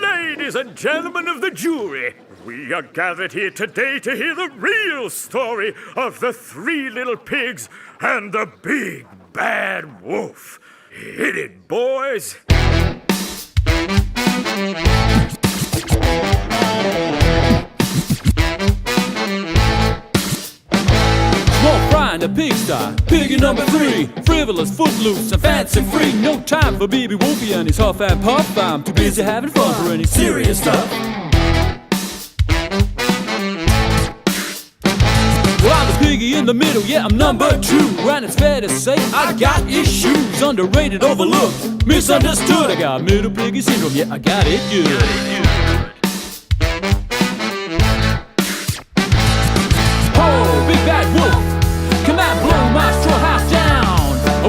Ladies and gentlemen of the jury, we are gathered here today to hear the real story of the three little pigs and the big bad wolf. Hit it, boys! Small fry in the pigsty, piggy number 3. Frivolous, footloose, and fancy-free. No time for Baby Wolfie and his huff and puff. I'm too busy having fun for any serious stuff. Well, I'm the piggy in the middle, yeah, I'm number 2. And it's fair to say I got issues. Underrated, overlooked, misunderstood. I got middle piggy syndrome, yeah, I got it good. Oh, big bad wolf, come and blow my straw house down.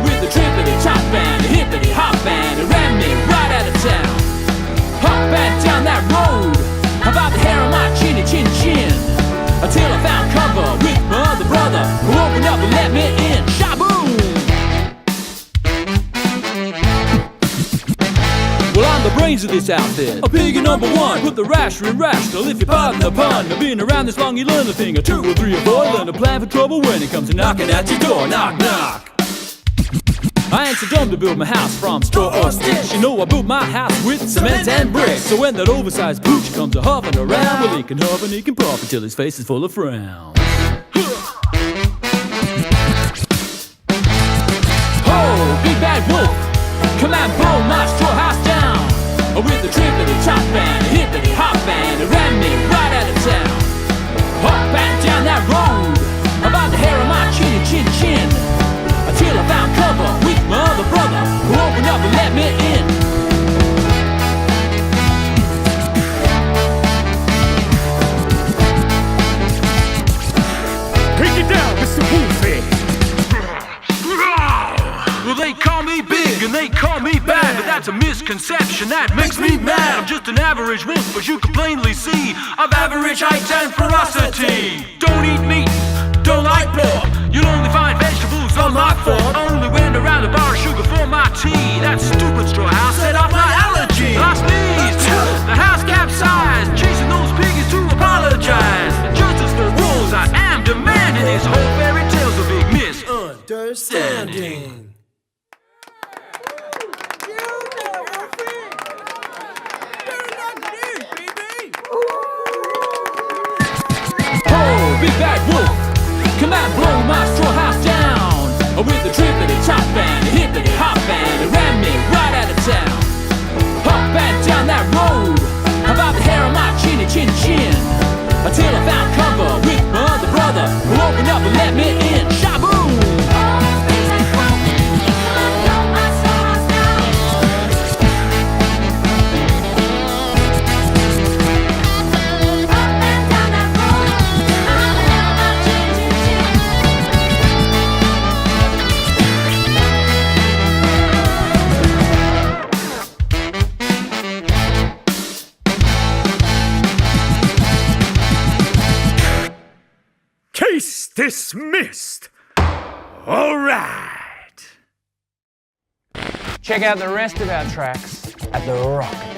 With the trippity top band, the hippity hop band, it ran me right out of town. Hop back down that road, about the hair on my chinny chin chin, until I found cover with my other brother, who opened up and let me in. Shaboom! Well, I'm the brains of this outfit, a piggy number 1. Put the rasher in rational, if you pardon the pun. I've been around this long, you learn a thing or 2 or 3 or 4. Learn to plan for trouble when it comes to knocking at your door. Knock, knock. I ain't so dumb to build my house from straw or sticks. You know I built my house with cement and bricks. So when that oversized pooch comes a-huffing around, well, he can huff and he can puff until his face is full of frowns. Oh, big bad wolf, come and blow my straw house down. With the trippity top band, hippity hop band, it ran me right out of town. Hop back down that road, about the hair of my chinny chin chin, until I found cover with my other brother, who opened up and let me in. Take it down, Mr. Wolfie! Well, they call me big and they call me bad, but that's a misconception that makes me mad. I'm just an average wolf, as you can plainly see, of average height and ferocity. Don't eat meat, don't like pork, you'll only find vegetables on my fork. Only went around a bar of sugar for my tea. That stupid straw house set off my allergy. I sneezed, the house capsized, chasing those piggies to apologize. Justice for wolves, I am demanding. This whole fairy tale's a big misunderstanding. Oh, big bad wolf, come and blow my straw house down. With the trippity top band, the hippity hop band, it ran me right out of town. Hop back down that road, about the hair on my chinny chin chin, until I found cover with my other brother, who opened up and let me in. Shaboom! Case dismissed! All right! Check out the rest of our tracks at Rrrrrockets.